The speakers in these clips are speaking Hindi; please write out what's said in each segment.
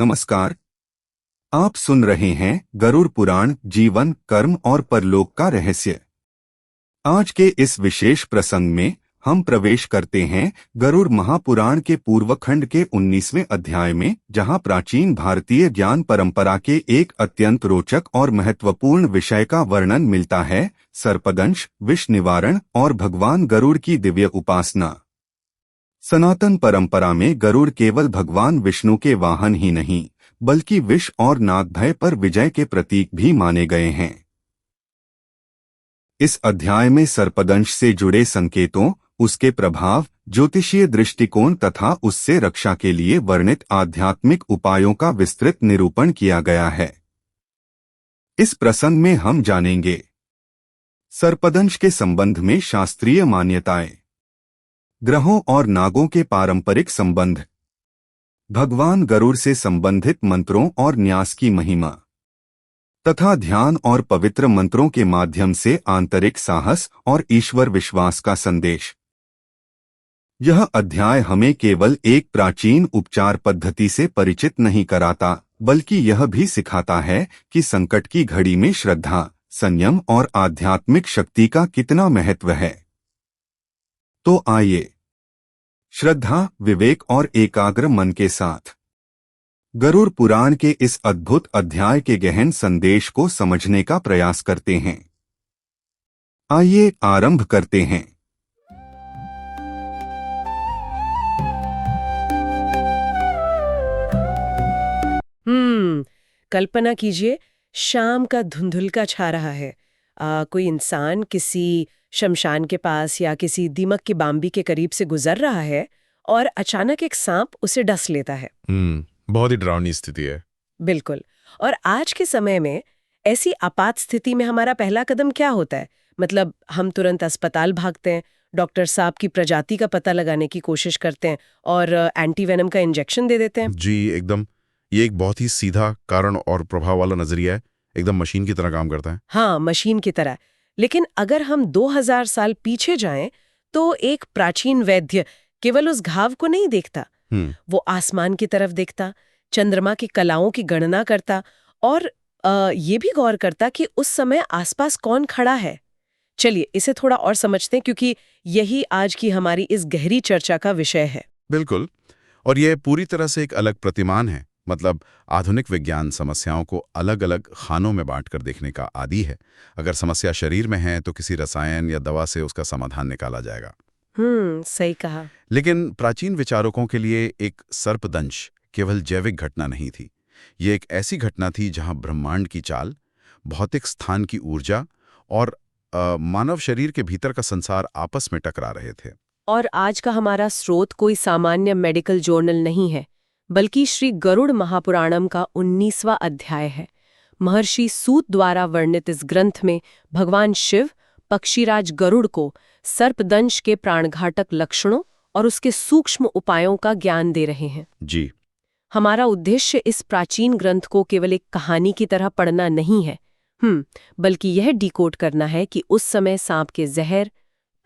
नमस्कार। आप सुन रहे हैं गरुड़ पुराण जीवन, कर्म और परलोक का रहस्य। आज के इस विशेष प्रसंग में हम प्रवेश करते हैं गरुड़ महापुराण के पूर्वखंड के 19वें अध्याय में, जहां प्राचीन भारतीय ज्ञान परंपरा के एक अत्यंत रोचक और महत्वपूर्ण विषय का वर्णन मिलता है: सर्पदंश, विष निवारण और भगवान गरुड़ की दिव्य उपासना। सनातन परंपरा में गरुड़ केवल भगवान विष्णु के वाहन ही नहीं, बल्कि विष और नागभय पर विजय के प्रतीक भी माने गए हैं। इस अध्याय में सर्पदंश से जुड़े संकेतों, उसके प्रभाव, ज्योतिषीय दृष्टिकोण तथा उससे रक्षा के लिए वर्णित आध्यात्मिक उपायों का विस्तृत निरूपण किया गया है। इस प्रसंग में हम जानेंगे सर्पदंश के संबंध में शास्त्रीय मान्यताएं, ग्रहों और नागों के पारंपरिक संबंध, भगवान गरुड़ से संबंधित मंत्रों और न्यास की महिमा तथा ध्यान और पवित्र मंत्रों के माध्यम से आंतरिक साहस और ईश्वर विश्वास का संदेश। यह अध्याय हमें केवल एक प्राचीन उपचार पद्धति से परिचित नहीं कराता, बल्कि यह भी सिखाता है कि संकट की घड़ी में श्रद्धा, संयम और आध्यात्मिक शक्ति का कितना महत्व है। तो आइए, श्रद्धा, विवेक और एकाग्र मन के साथ गरुड़ पुराण के इस अद्भुत अध्याय के गहन संदेश को समझने का प्रयास करते हैं। आइए आरंभ करते हैं। कल्पना कीजिए, शाम का धुंधुलका छा रहा है। कोई इंसान किसी शमशान के पास या किसी दीमक की बाम्बी के करीब से गुजर रहा है और अचानक एक सांप उसे डस लेता है। बहुत ही डरावनी स्थिति है। बिल्कुल। और आज के समय में ऐसी आपात स्थिति में हमारा पहला कदम क्या होता है? मतलब हम तुरंत अस्पताल भागते हैं, डॉक्टर साहब की प्रजाति का पता लगाने की कोशिश करते हैं और एंटीवेनम का इंजेक्शन दे देते हैं। जी एकदम, ये एक बहुत ही सीधा कारण और प्रभाव वाला नजरिया है, एकदम मशीन की तरह काम करता है। हाँ, मशीन की तरह। लेकिन अगर हम 2000 साल पीछे जाएं, तो एक प्राचीन वैद्य केवल उस घाव को नहीं देखता, वो आसमान की तरफ देखता, चंद्रमा की कलाओं की गणना करता और ये भी गौर करता कि उस समय आसपास कौन खड़ा है। चलिए इसे थोड़ा और समझते हैं, क्योंकि यही आज की हमारी इस गहरी चर्चा का विषय है। बिल्कुल, और यह पूरी तरह से एक अलग प्रतिमान है। मतलब आधुनिक विज्ञान समस्याओं को अलग अलग खानों में बांटकर देखने का आदी है। अगर समस्या शरीर में है तो किसी रसायन या दवा से उसका समाधान निकाला जाएगा। सही कहा। लेकिन प्राचीन विचारकों के लिए एक सर्पदंश केवल जैविक घटना नहीं थी। ये एक ऐसी घटना थी जहां ब्रह्मांड की चाल, भौतिक स्थान की ऊर्जा और मानव शरीर के भीतर का संसार आपस में टकरा रहे थे। और आज का हमारा स्रोत कोई सामान्य मेडिकल जर्नल नहीं है, बल्कि श्री गरुड़ महापुराणम का 19वां अध्याय है। महर्षि सूत द्वारा वर्णित इस ग्रंथ में भगवान शिव पक्षीराज गरुड़ को सर्पदंश के प्राणघातक लक्षणों और उसके सूक्ष्म उपायों का ज्ञान दे रहे हैं। जी, हमारा उद्देश्य इस प्राचीन ग्रंथ को केवल एक कहानी की तरह पढ़ना नहीं है, बल्कि यह डिकोड करना है कि उस समय सांप के जहर,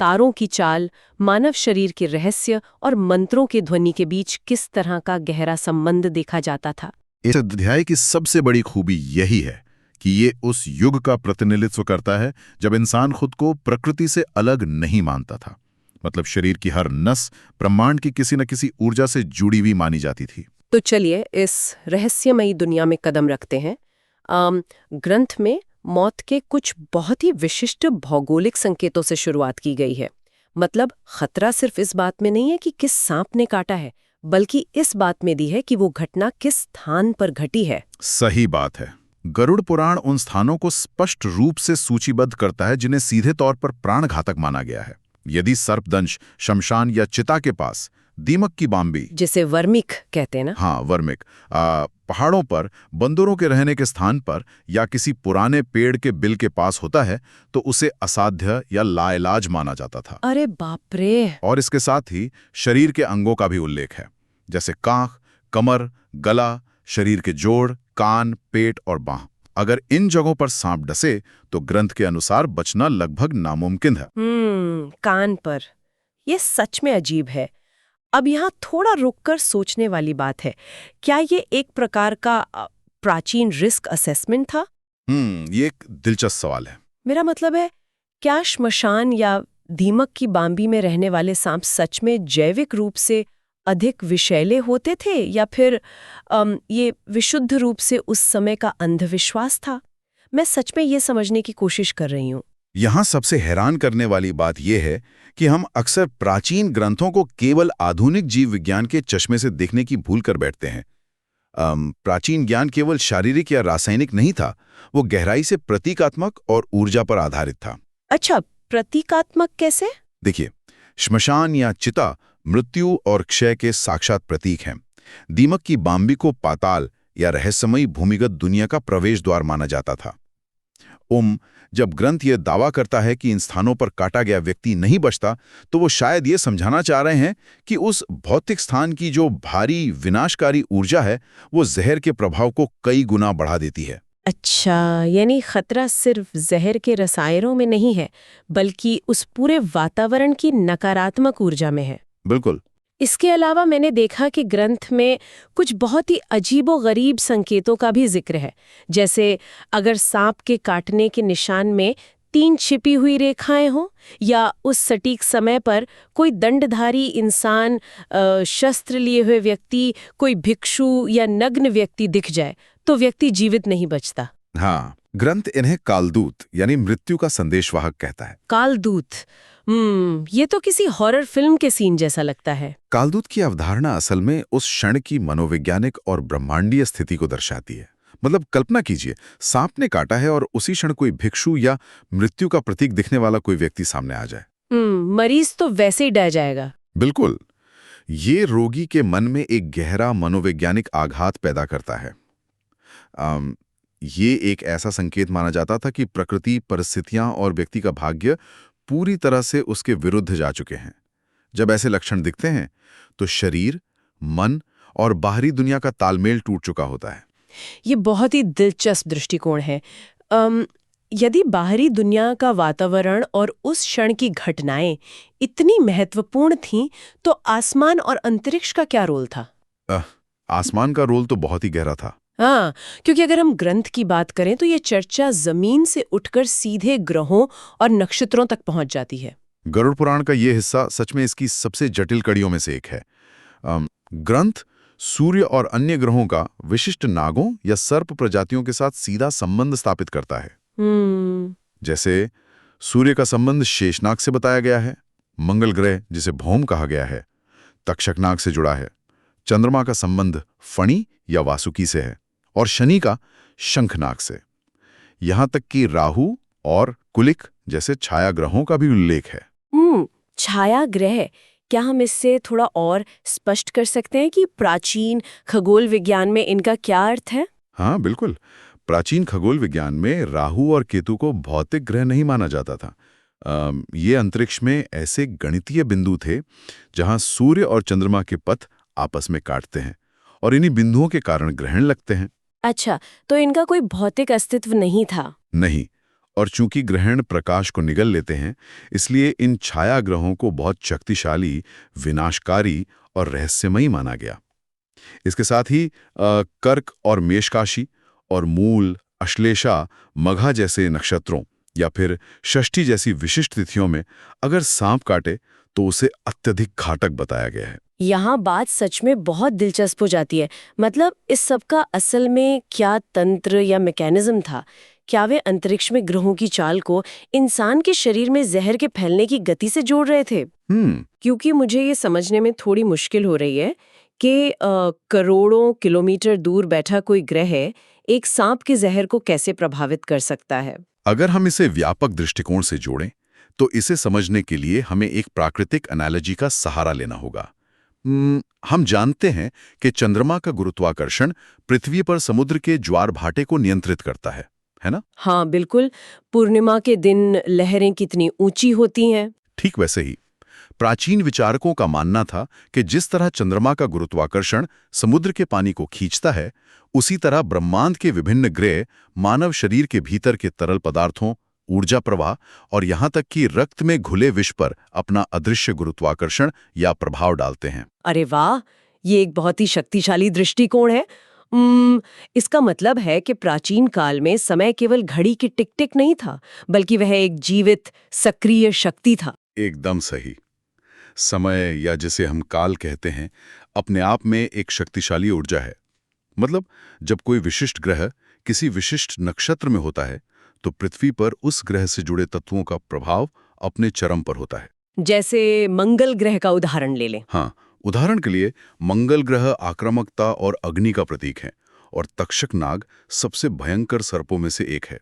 तारों की चाल, मानव शरीर के रहस्य और मंत्रों के ध्वनि के बीच किस तरह का गहरा संबंध देखा जाता था। इस अध्याय की सबसे बड़ी खूबी यही है कि ये उस युग का प्रतिनिधित्व करता है जब इंसान खुद को प्रकृति से अलग नहीं मानता था। मतलब शरीर की हर नस ब्रह्मांड की किसी न किसी ऊर्जा से जुड़ी हुई मानी जाती थी। तो चलिए इस रहस्यमयी दुनिया में कदम रखते हैं। ग्रंथ में मौत के कुछ बहुत ही विशिष्ट भौगोलिक संकेतों से शुरुआत की गई है। मतलब खतरा सिर्फ इस बात में नहीं है कि किस सांप ने काटा है, बल्कि इस बात में दी है कि वो घटना किस स्थान पर घटी है। सही बात है। गरुड़ पुराण उन स्थानों को स्पष्ट रूप से सूचीबद्ध करता है जिन्हें सीधे तौर पर प्राणघातक माना गया है। यदि सर्पदंश शमशान या चिता के पास, दीमक की बाम्बी, जिसे वर्मिक कहते हैं ना, हाँ वर्मिक, पहाड़ों पर, बंदरों के रहने के स्थान पर या किसी पुराने पेड़ के बिल के पास होता है तो उसे असाध्य या लाइलाज माना जाता था। अरे बाप रे! और इसके साथ ही शरीर के अंगों का भी उल्लेख है, जैसे कांख, कमर, गला, शरीर के जोड़, कान, पेट और बांह। अगर इन जगहों पर सांप डसे तो ग्रंथ के अनुसार बचना लगभग नामुमकिन है। कान पर, यह सच में अजीब है। अब यहाँ थोड़ा रुककर सोचने वाली बात है, क्या ये एक प्रकार का प्राचीन रिस्क असेसमेंट था? ये एक दिलचस्प सवाल है। मेरा मतलब है, क्या श्मशान या दीमक की बाम्बी में रहने वाले सांप सच में जैविक रूप से अधिक विषैले होते थे, या फिर ये विशुद्ध रूप से उस समय का अंधविश्वास था? मैं सच में ये समझने की कोशिश कर रही हूँ। यहाँ सबसे हैरान करने वाली बात यह है कि हम अक्सर प्राचीन ग्रंथों को केवल आधुनिक जीव विज्ञान के चश्मे से देखने की भूल कर बैठते हैं। प्राचीन ज्ञान केवल शारीरिक या रासायनिक नहीं था, वो गहराई से प्रतीकात्मक और ऊर्जा पर आधारित था। अच्छा, प्रतीकात्मक कैसे? देखिए, श्मशान या चिता मृत्यु और क्षय के साक्षात प्रतीक हैं। दीमक की बाम्बी को पाताल या रहस्यमयी भूमिगत दुनिया का प्रवेश द्वार माना जाता था। जब ग्रंथ यह दावा करता है कि इन स्थानों पर काटा गया व्यक्ति नहीं बचता, तो वो शायद ये समझाना चाह रहे हैं कि उस भौतिक स्थान की जो भारी विनाशकारी ऊर्जा है, वो जहर के प्रभाव को कई गुना बढ़ा देती है। अच्छा, यानी खतरा सिर्फ जहर के रसायनों में नहीं है, बल्कि उस पूरे वातावरण की नकारात्मक ऊर्जा में है। बिल्कुल। इसके अलावा मैंने देखा कि ग्रंथ में कुछ बहुत ही अजीबोगरीब संकेतों का भी जिक्र है, जैसे अगर सांप के काटने के निशान में 3 छिपी हुई रेखाएं हों, या उस सटीक समय पर कोई दंडधारी इंसान, शस्त्र लिए हुए व्यक्ति, कोई भिक्षु या नग्न व्यक्ति दिख जाए, तो व्यक्ति जीवित नहीं बचता। हाँ, ग्रंथ इन्हें कालदूत यानी मृत्यु का संदेशवाहक कहता है। कालदूत, ये तो किसी हॉरर फिल्म के सीन जैसा लगता है। कालदूत की अवधारणा असल में उस क्षण की मनोवैज्ञानिक और ब्रह्मांडीय स्थिति को दर्शाती है। मतलब कल्पना कीजिए, सांप ने काटा है और उसी क्षण कोई भिक्षु या मृत्यु का प्रतीक दिखने वाला कोई व्यक्ति सामने आ जाए। मरीज तो वैसे ही डर जाएगा। बिल्कुल। ये रोगी के मन में एक गहरा मनोवैज्ञानिक आघात पैदा करता है। ये एक ऐसा संकेत माना जाता था कि प्रकृति, परिस्थितियां और व्यक्ति का भाग्य पूरी तरह से उसके विरुद्ध जा चुके हैं। जब ऐसे लक्षण दिखते हैं, तो शरीर, मन और बाहरी दुनिया का तालमेल टूट चुका होता है। ये बहुत ही दिलचस्प दृष्टिकोण है। यदि बाहरी दुनिया का वातावरण और उस क्षण की घटनाएं इतनी महत्वपूर्ण थीं, तो आसमान और अंतरिक्ष का क्या रोल था? आसमान का रोल तो बहुत ही गहरा था। हाँ, क्योंकि अगर हम ग्रंथ की बात करें तो ये चर्चा जमीन से उठकर सीधे ग्रहों और नक्षत्रों तक पहुंच जाती है। गरुड़ पुराण का ये हिस्सा सच में इसकी सबसे जटिल कड़ियों में से एक है। ग्रंथ सूर्य और अन्य ग्रहों का विशिष्ट नागों या सर्प प्रजातियों के साथ सीधा संबंध स्थापित करता है। जैसे सूर्य का संबंध शेषनाग से बताया गया है, मंगल ग्रह जिसे भौम कहा गया है तक्षकनाग से जुड़ा है, चंद्रमा का संबंध फणी या वासुकी से है, और शनि का शंखनाग से। यहां तक कि राहु और कुलिक जैसे छाया ग्रहों का भी उल्लेख है। छाया ग्रह, क्या हम इससे थोड़ा और स्पष्ट कर सकते हैं कि प्राचीन खगोल विज्ञान में इनका क्या अर्थ है? हाँ बिल्कुल। प्राचीन खगोल विज्ञान में राहु और केतु को भौतिक ग्रह नहीं माना जाता था। ये अंतरिक्ष में ऐसे गणितीय बिंदु थे जहां सूर्य और चंद्रमा के पथ आपस में काटते हैं और इन्हीं बिंदुओं के कारण ग्रहण लगते हैं। अच्छा, तो इनका कोई भौतिक अस्तित्व नहीं था? नहीं, और चूंकि ग्रहण प्रकाश को निगल लेते हैं, इसलिए इन छाया ग्रहों को बहुत शक्तिशाली, विनाशकारी और रहस्यमयी माना गया। इसके साथ ही कर्क और मेषकाशी और मूल, अश्लेषा, मघा जैसे नक्षत्रों या फिर षष्ठी जैसी विशिष्ट तिथियों में अगर सांप काटे तो उसे अत्यधिक घातक बताया गया है। यहाँ बात सच में बहुत दिलचस्प हो जाती है। मतलब इस सब का असल में क्या तंत्र या मैकेनिज्म था? क्या वे अंतरिक्ष में ग्रहों की चाल को इंसान के शरीर में जहर के फैलने की गति से जोड़ रहे थे? क्योंकि मुझे ये समझने में थोड़ी मुश्किल हो रही है कि करोड़ों किलोमीटर दूर बैठा कोई ग्रह एक सांप के जहर को कैसे प्रभावित कर सकता है। अगर हम इसे व्यापक दृष्टिकोण से जोड़ें, तो इसे समझने के लिए हमें एक प्राकृतिक एनालॉजी का सहारा लेना होगा। हम जानते हैं कि चंद्रमा का गुरुत्वाकर्षण पृथ्वी पर समुद्र के ज्वार भाटे को नियंत्रित करता है ना? हाँ बिल्कुल। पूर्णिमा के दिन लहरें कितनी ऊंची होती हैं। ठीक वैसे ही प्राचीन विचारकों का मानना था कि जिस तरह चंद्रमा का गुरुत्वाकर्षण समुद्र के पानी को खींचता है, उसी तरह ब्रह्मांड के विभिन्न ग्रह मानव शरीर के भीतर के तरल पदार्थों, ऊर्जा प्रवाह और यहाँ तक कि रक्त में घुले विष पर अपना अदृश्य गुरुत्वाकर्षण या प्रभाव डालते हैं। अरे वाह, ये एक बहुत ही शक्तिशाली दृष्टिकोण है। इसका मतलब है कि प्राचीन काल में समय केवल घड़ी की टिक टिक नहीं था, बल्कि वह एक जीवित सक्रिय शक्ति था। एकदम सही। समय, या जिसे हम काल कहते हैं, अपने आप में एक शक्तिशाली ऊर्जा है। मतलब जब कोई विशिष्ट ग्रह किसी विशिष्ट नक्षत्र में होता है तो पृथ्वी पर उस ग्रह से जुड़े तत्वों का प्रभाव अपने चरम पर होता है। जैसे मंगल ग्रह का उदाहरण ले लें। हाँ, उदाहरण के लिए मंगल ग्रह आक्रामकता और अग्नि का प्रतीक है और तक्षक नाग सबसे भयंकर सर्पों में से एक है।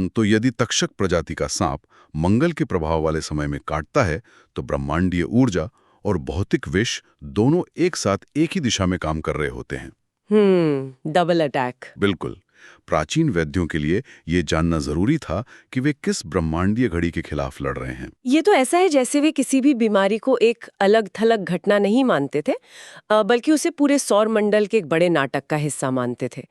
तो यदि तक्षक प्रजाति का सांप मंगल के प्रभाव वाले समय में काटता है तो ब्रह्मांडीय ऊर्जा और भौतिक विष दोनों एक साथ एक ही दिशा में काम कर रहे होते हैं। Double attack. बिल्कुल। प्राचीन वैद्यों के लिए ये जानना जरूरी था कि वे किस ब्रह्मांडीय घड़ी के खिलाफ लड़ रहे हैं। ये तो ऐसा है जैसे वे किसी भी बीमारी को एक अलग थलग घटना नहीं मानते थे, बल्कि उसे पूरे सौर मंडल के एक बड़े नाटक का हिस्सा मानते थे।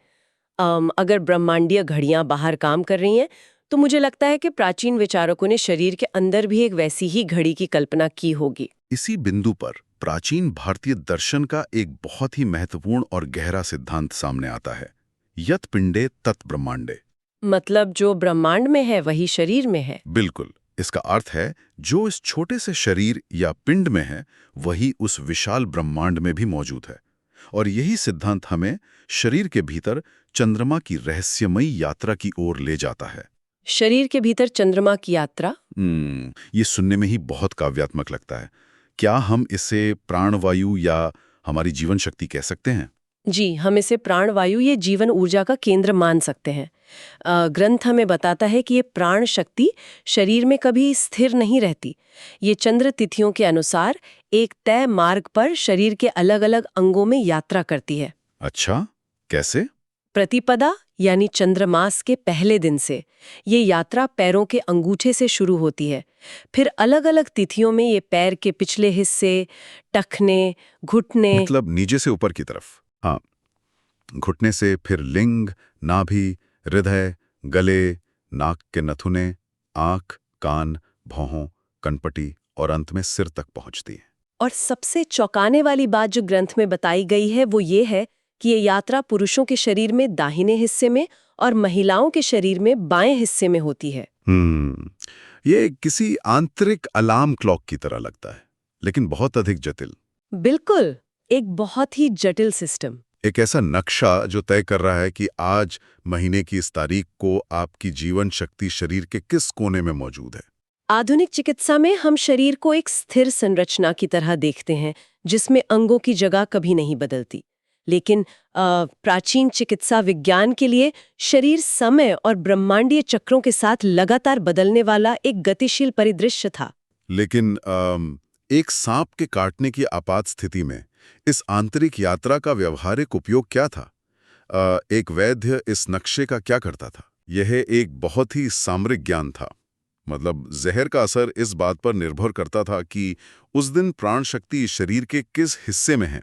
अगर ब्रह्मांडीय घड़ियां बाहर काम कर रही हैं तो मुझे लगता है कि प्राचीन विचारकों ने शरीर के अंदर भी एक वैसी ही घड़ी की कल्पना की होगी। इसी बिंदु पर प्राचीन भारतीय दर्शन का एक बहुत ही महत्वपूर्ण और गहरा सिद्धांत सामने आता है, यत् पिंडे तत् ब्रह्मांडे। मतलब जो ब्रह्मांड में है वही शरीर में है। बिल्कुल। इसका अर्थ है जो इस छोटे से शरीर या पिंड में है वही उस विशाल ब्रह्मांड में भी मौजूद है। और यही सिद्धांत हमें शरीर के भीतर चंद्रमा की रहस्यमयी यात्रा की ओर ले जाता है। शरीर के भीतर चंद्रमा की यात्रा? ये सुनने में ही बहुत काव्यात्मक लगता है। क्या हम इसे प्राणवायु या हमारी जीवन शक्ति कह सकते हैं? जी, हम इसे प्राणवायु या जीवन ऊर्जा का केंद्र मान सकते हैं। ग्रंथ हमें बताता है कि ये प्राण शक्ति शरीर में कभी स्थिर नहीं रहती। ये चंद्र तिथियों के अनुसार एक तय मार्ग पर शरीर के अलग अलग अंगों में यात्रा करती है। अच्छा, कैसे? प्रतिपदा यानी चंद्रमास के पहले दिन से ये यात्रा पैरों के अंगूठे से शुरू होती है। फिर अलग अलग तिथियों में ये पैर के पिछले हिस्से, टखने, घुटने, मतलब नीचे से ऊपर की तरफ। हाँ, घुटने से फिर लिंग, नाभि, हृदय, गले, नाक के नथुने, आंख, कान, भौहों, कनपटी और अंत में सिर तक पहुंचती है। और सबसे चौंकाने वाली बात जो ग्रंथ में बताई गई है वो ये है कि ये यात्रा पुरुषों के शरीर में दाहिने हिस्से में और महिलाओं के शरीर में बाएं हिस्से में होती है। ये किसी आंतरिक अलार्म क्लॉक की तरह लगता है, लेकिन बहुत अधिक जटिल। बिल्कुल, एक बहुत ही जटिल सिस्टम। एक ऐसा नक्शा जो तय कर रहा है कि आज महीने की इस तारीख को आपकी जीवन शक्ति शरीर के किस कोने में मौजूद है। आधुनिक चिकित्सा में हम शरीर को एक स्थिर संरचना की तरह देखते हैं जिसमें अंगों की जगह कभी नहीं बदलती। लेकिन प्राचीन चिकित्सा विज्ञान के लिए शरीर समय और ब्रह्मांडीय चक्रों के साथ लगातार बदलने वाला एक गतिशील परिदृश्य था। लेकिन एक सांप के काटने की आपात स्थिति में इस आंतरिक यात्रा का व्यवहारिक उपयोग क्या था? एक वैद्य इस नक्शे का क्या करता था? यह एक बहुत ही सामरिक ज्ञान था। मतलब जहर का असर इस बात पर निर्भर करता था कि उस दिन प्राण शक्ति शरीर के किस हिस्से में है।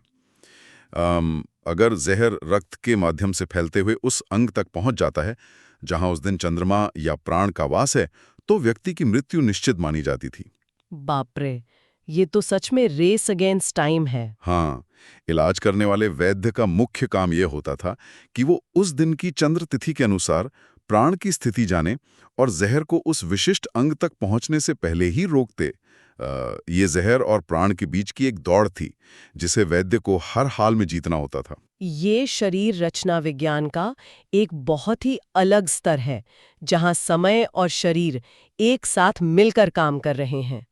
अगर जहर रक्त के माध्यम से फैलते हुए उस अंग तक पहुंच जाता है जहां उस दिन चंद्रमा या प्राण का वास है, तो व्यक्ति की मृत्यु निश्चित मानी जाती थी। बाप रे, ये तो सच में रेस अगेंस्ट टाइम है। हाँ, इलाज करने वाले वैद्य का मुख्य काम यह होता था कि वो उस दिन की चंद्र तिथि के अनुसार प्राण की स्थिति जाने और जहर को उस विशिष्ट अंग तक पहुंचने से पहले ही रोकते। ये जहर और प्राण के बीच की एक दौड़ थी जिसे वैद्य को हर हाल में जीतना होता था। ये शरीर रचना विज्ञान का एक बहुत ही अलग स्तर है जहां समय और शरीर एक साथ मिलकर काम कर रहे हैं।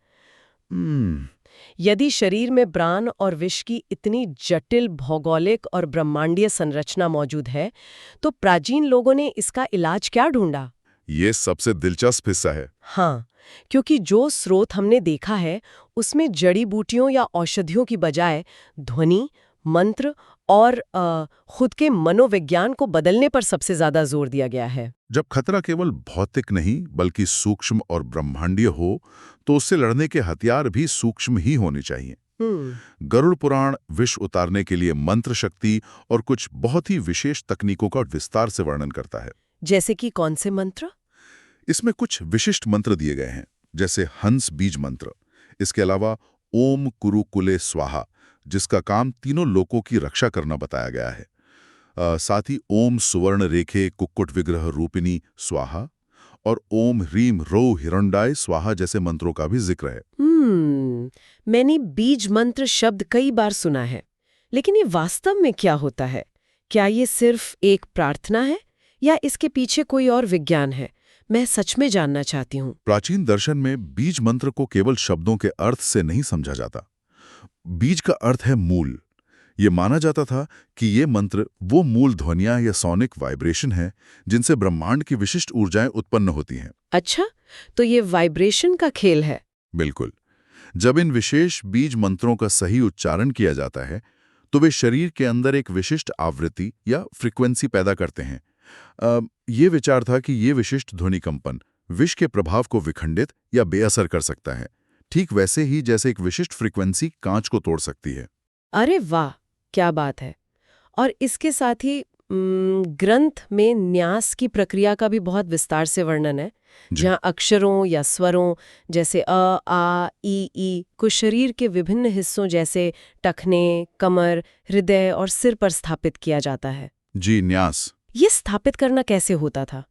यदि शरीर में प्राण और विष की इतनी जटिल भौगोलिक और ब्रह्मांडीय संरचना मौजूद है, तो प्राचीन लोगों ने इसका इलाज क्या ढूंढा? ये सबसे दिलचस्प हिस्सा है। हाँ, क्योंकि जो स्रोत हमने देखा है उसमें जड़ी बूटियों या औषधियों की बजाय ध्वनि, मंत्र और खुद के मनोविज्ञान को बदलने पर सबसे ज्यादा जोर दिया गया है। जब खतरा केवल भौतिक नहीं बल्कि सूक्ष्म और ब्रह्मांडीय हो, तो उससे लड़ने के हथियार भी सूक्ष्म ही होने चाहिए। गरुड़ पुराण विष उतारने के लिए मंत्र शक्ति और कुछ बहुत ही विशेष तकनीकों का विस्तार से वर्णन करता है। जैसे कि कौन से मंत्र? इसमें कुछ विशिष्ट मंत्र दिए गए हैं, जैसे हंस बीज मंत्र। इसके अलावा ओम कुरुकुले स्वाहा, जिसका काम तीनों लोकों की रक्षा करना बताया गया है। साथ ही ओम सुवर्ण रेखे कुक्कुट विग्रह रूपिणी स्वाहा और ओम ह्रीम रो हिरण्डाय स्वाहा जैसे मंत्रों का भी जिक्र है। मैंने बीज मंत्र शब्द कई बार सुना है, लेकिन ये वास्तव में क्या होता है? क्या ये सिर्फ एक प्रार्थना है या इसके पीछे कोई और विज्ञान है? मैं सच में जानना चाहती हूँ। प्राचीन दर्शन में बीज मंत्र को केवल शब्दों के अर्थ से नहीं समझा जाता। बीज का अर्थ है मूल। ये माना जाता था कि ये मंत्र वो मूल ध्वनियां या सोनिक वाइब्रेशन है जिनसे ब्रह्मांड की विशिष्ट ऊर्जाएं उत्पन्न होती हैं। अच्छा, तो ये वाइब्रेशन का खेल है। बिल्कुल। जब इन विशेष बीज मंत्रों का सही उच्चारण किया जाता है तो वे शरीर के अंदर एक विशिष्ट आवृत्ति या फ्रीक्वेंसी पैदा करते हैं। ये विचार था कि ये विशिष्ट ध्वनि कंपन विष के प्रभाव को विखंडित या बेअसर कर सकता है, ठीक वैसे ही जैसे एक विशिष्ट फ्रीक्वेंसी कांच को तोड़ सकती है। अरे वाह, क्या बात है। और इसके साथ ही ग्रंथ में न्यास की प्रक्रिया का भी बहुत विस्तार से वर्णन है, जहाँ अक्षरों या स्वरों जैसे अ, आ, ई को शरीर के विभिन्न हिस्सों जैसे टखने, कमर, हृदय और सिर पर स्थापित किया जाता है। जी, न्यास। ये स्थापित करना कैसे होता था?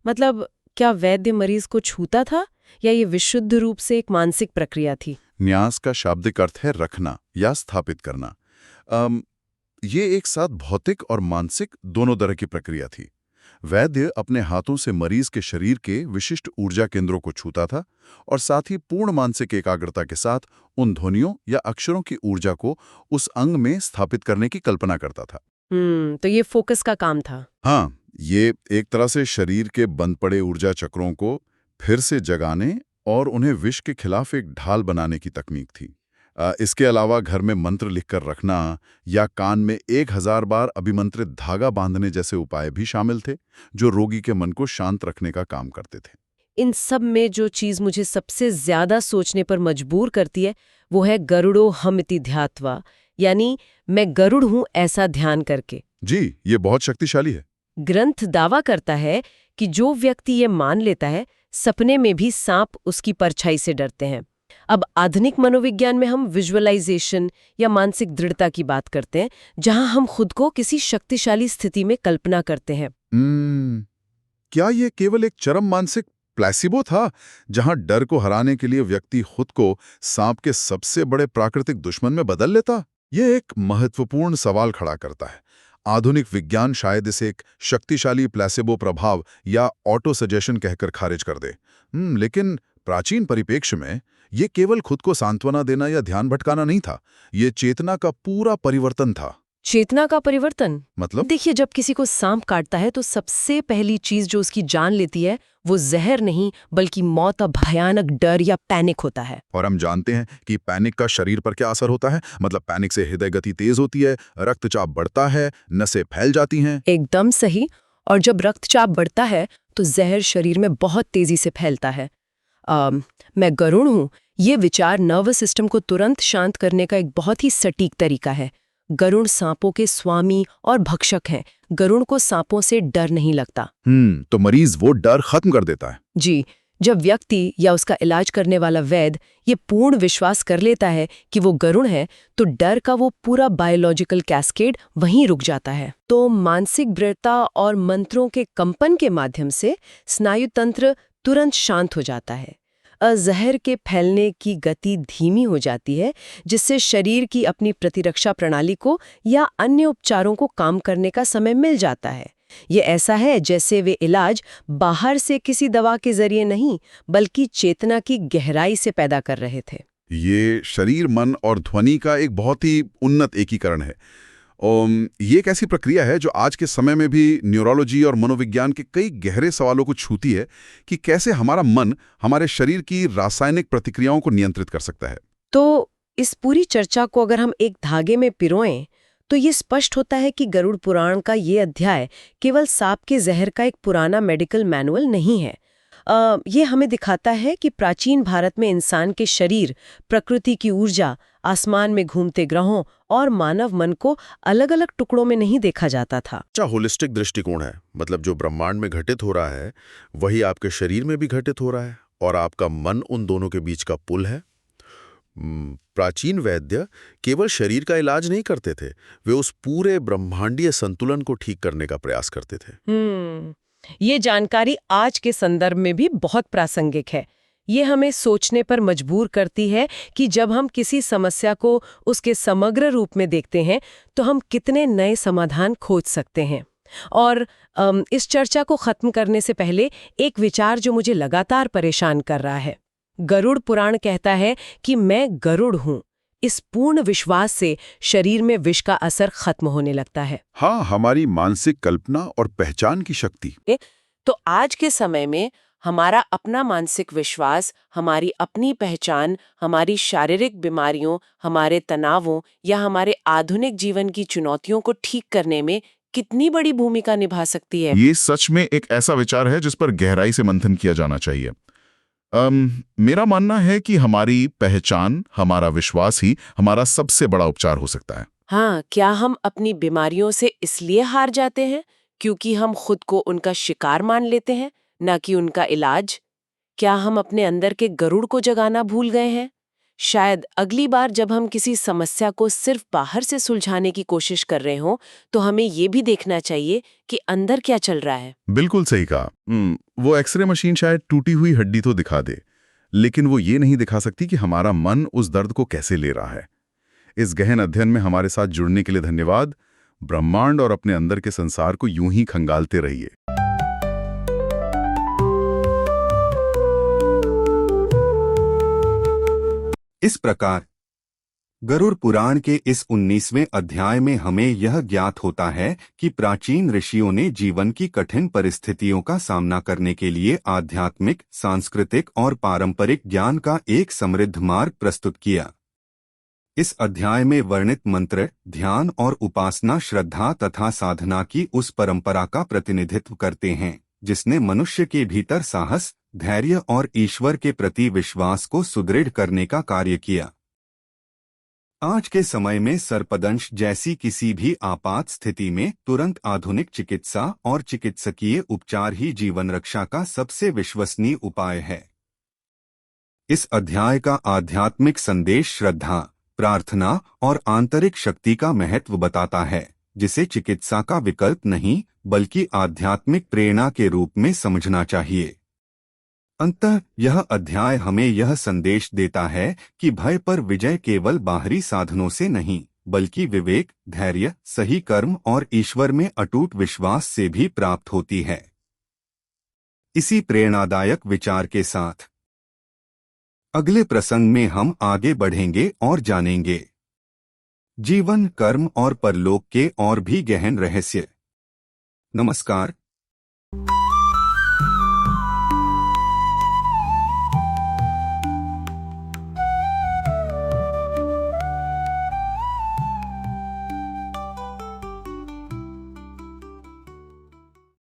मतलब क्या वैद्य मरीज को छूता था या ये विशुद्ध रूप से एक मानसिक प्रक्रिया थी? न्यास का शाब्दिक अर्थ है रखना या स्थापित करना। ये एक साथ भौतिक और मानसिक दोनों तरह की प्रक्रिया थी। वैद्य अपने हाथों से मरीज के शरीर के विशिष्ट ऊर्जा केंद्रों को छूता था और साथ ही पूर्ण मानसिक एकाग्रता के साथ उन ध्वनियों या अक्षरों की ऊर्जा को उस अंग में स्थापित करने की कल्पना करता था। तो ये फोकस का काम था। हाँ, ये एक तरह से शरीर के बंद पड़े ऊर्जा चक्रों को फिर से जगाने और उन्हें विष के खिलाफ एक ढाल बनाने की तकनीक थी। इसके अलावा घर में मंत्र लिखकर रखना या कान में 1000 बार अभिमंत्रित धागा बांधने जैसे उपाय भी शामिल थे, जो रोगी के मन को शांत रखने का काम करते थे। इन सब में जो चीज मुझे सबसे ज्यादा सोचने पर मजबूर करती है वो है गरुड़ो हम इति ध्यात्वा, यानी मैं गरुड़ हूं ऐसा ध्यान करके। जी, ये बहुत शक्तिशाली है। ग्रंथ दावा करता है कि जो व्यक्ति ये मान लेता है सपने में भी सांप उसकी परछाई से डरते हैं। अब आधुनिक मनोविज्ञान में हम विजुअलाइजेशन या मानसिक दृढ़ता की बात करते हैं, जहां हम खुद को किसी शक्तिशाली स्थिति में कल्पना करते हैं। क्या ये केवल एक चरम मानसिक प्लेसिबो था, जहां डर को हराने के लिए व्यक्ति खुद को सांप के सबसे बड़े प्राकृतिक दुश्मन में बदल लेता? ये एक महत्वपूर्ण सवाल खड़ा करता है। आधुनिक विज्ञान शायद इसे एक शक्तिशाली प्लेसिबो प्रभाव या ऑटो सजेशन कहकर खारिज कर दे। लेकिन प्राचीन परिप्रेक्ष्य में ये केवल खुद को सांत्वना देना या ध्यान भटकाना नहीं था, ये चेतना का पूरा परिवर्तन था। चेतना का परिवर्तन मतलब? देखिए, जब किसी को सांप काटता है तो सबसे पहली चीज जो उसकी जान लेती है वो जहर नहीं बल्कि मौत का भयानक डर या पैनिक होता है। और हम जानते हैं कि पैनिक का शरीर पर क्या असर होता है। मतलब पैनिक से हृदय गति तेज होती है, रक्तचाप बढ़ता है, नसें फैल जाती हैं। एकदम सही। और जब रक्तचाप बढ़ता है तो जहर शरीर में बहुत तेजी से फैलता है। मैं गरुड़ हूँ, ये विचार नर्वस सिस्टम को तुरंत शांत करने का एक बहुत ही सटीक तरीका है। गरुड़ सांपों के स्वामी और भक्षक हैं। गरुड़ को सांपों से डर नहीं लगता। तो मरीज वो डर खत्म कर देता है। जी, जब व्यक्ति या उसका इलाज करने वाला वैद्य ये पूर्ण विश्वास कर लेता है कि वो गरुड़ है, तो डर का वो पूरा बायोलॉजिकल कैस्केड वहीं रुक जाता है। तो मानसिक दृढ़ता और मंत्रों के कंपन के माध्यम से स्नायु तंत्र तुरंत शांत हो जाता है। जहर के फैलने की गति धीमी हो जाती है, जिससे शरीर की अपनी प्रतिरक्षा प्रणाली को या अन्य उपचारों को काम करने का समय मिल जाता है। ये ऐसा है जैसे वे इलाज बाहर से किसी दवा के जरिए नहीं बल्कि चेतना की गहराई से पैदा कर रहे थे। ये शरीर, मन और ध्वनि का एक बहुत ही उन्नत एकीकरण है। ये एक ऐसी प्रक्रिया है जो आज के समय में भी न्यूरोलॉजी और मनोविज्ञान के कई गहरे सवालों को छूती है कि कैसे हमारा मन हमारे शरीर की रासायनिक प्रतिक्रियाओं को नियंत्रित कर सकता है। तो इस पूरी चर्चा को अगर हम एक धागे में पिरोएं तो ये स्पष्ट होता है कि गरुड़ पुराण का ये अध्याय केवल सांप के जहर का एक पुराना मेडिकल मैनुअल नहीं है। ये हमें दिखाता है कि प्राचीन भारत में इंसान के शरीर, प्रकृति की ऊर्जा, आसमान में घूमते ग्रहों और मानव मन को अलग-अलग टुकड़ों में नहीं देखा जाता था। अच्छा, होलिस्टिक दृष्टिकोण है, मतलब जो ब्रह्मांड में घटित हो रहा है वही आपके शरीर में भी घटित हो रहा है और आपका मन उन दोनों के बीच का पुल है। प्राचीन वैद्य केवल शरीर का इलाज नहीं करते थे, वे उस पूरे ब्रह्मांडीय संतुलन को ठीक करने का प्रयास करते थे। ये जानकारी आज के संदर्भ में भी बहुत प्रासंगिक है। ये हमें सोचने पर मजबूर करती है कि जब हम किसी समस्या को उसके समग्र रूप में देखते हैं तो हम कितने नए समाधान खोज सकते हैं। और इस चर्चा को खत्म करने से पहले एक विचार जो मुझे लगातार परेशान कर रहा है। गरुड़ पुराण कहता है कि मैं गरुड़ हूं। इस पूर्ण विश्वास से शरीर में विष का असर खत्म होने लगता है। हाँ, हमारी मानसिक कल्पना और पहचान की शक्ति। तो आज के समय में हमारा अपना मानसिक विश्वास, हमारी अपनी पहचान, हमारी शारीरिक बीमारियों, हमारे तनावों या हमारे आधुनिक जीवन की चुनौतियों को ठीक करने में कितनी बड़ी भूमिका निभा सकती है। ये सच में एक ऐसा विचार है जिस पर गहराई से मंथन किया जाना चाहिए। मेरा मानना है कि हमारी पहचान, हमारा विश्वास ही हमारा सबसे बड़ा उपचार हो सकता है। हाँ, क्या हम अपनी बीमारियों से इसलिए हार जाते हैं क्योंकि हम खुद को उनका शिकार मान लेते हैं, ना कि उनका इलाज? क्या हम अपने अंदर के गरुड़ को जगाना भूल गए हैं? शायद अगली बार जब हम किसी समस्या को सिर्फ बाहर से सुलझाने की कोशिश कर रहे हों, तो हमें ये भी देखना चाहिए कि अंदर क्या चल रहा है। बिल्कुल सही कहा। वो एक्सरे मशीन शायद टूटी हुई हड्डी तो दिखा दे, लेकिन वो ये नहीं दिखा सकती कि हमारा मन उस दर्द को कैसे ले रहा है। इस गहन अध्ययन में हमारे साथ जुड़ने के लिए धन्यवाद। ब्रह्मांड और अपने अंदर के संसार को यूं ही खंगालते रहिए। इस प्रकार गरुड़ पुराण के इस 19वें अध्याय में हमें यह ज्ञात होता है कि प्राचीन ऋषियों ने जीवन की कठिन परिस्थितियों का सामना करने के लिए आध्यात्मिक, सांस्कृतिक और पारंपरिक ज्ञान का एक समृद्ध मार्ग प्रस्तुत किया। इस अध्याय में वर्णित मंत्र, ध्यान और उपासना श्रद्धा तथा साधना की उस परंपरा का प्रतिनिधित्व करते हैं जिसने मनुष्य के भीतर साहस, धैर्य और ईश्वर के प्रति विश्वास को सुदृढ़ करने का कार्य किया। आज के समय में सर्पदंश जैसी किसी भी आपात स्थिति में तुरंत आधुनिक चिकित्सा और चिकित्सकीय उपचार ही जीवन रक्षा का सबसे विश्वसनीय उपाय है। इस अध्याय का आध्यात्मिक संदेश श्रद्धा, प्रार्थना और आंतरिक शक्ति का महत्व बताता है, जिसे चिकित्सा का विकल्प नहीं बल्कि आध्यात्मिक प्रेरणा के रूप में समझना चाहिए। अंततः यह अध्याय हमें यह संदेश देता है कि भय पर विजय केवल बाहरी साधनों से नहीं बल्कि विवेक, धैर्य, सही कर्म और ईश्वर में अटूट विश्वास से भी प्राप्त होती है। इसी प्रेरणादायक विचार के साथ अगले प्रसंग में हम आगे बढ़ेंगे और जानेंगे जीवन, कर्म और परलोक के और भी गहन रहस्य। नमस्कार।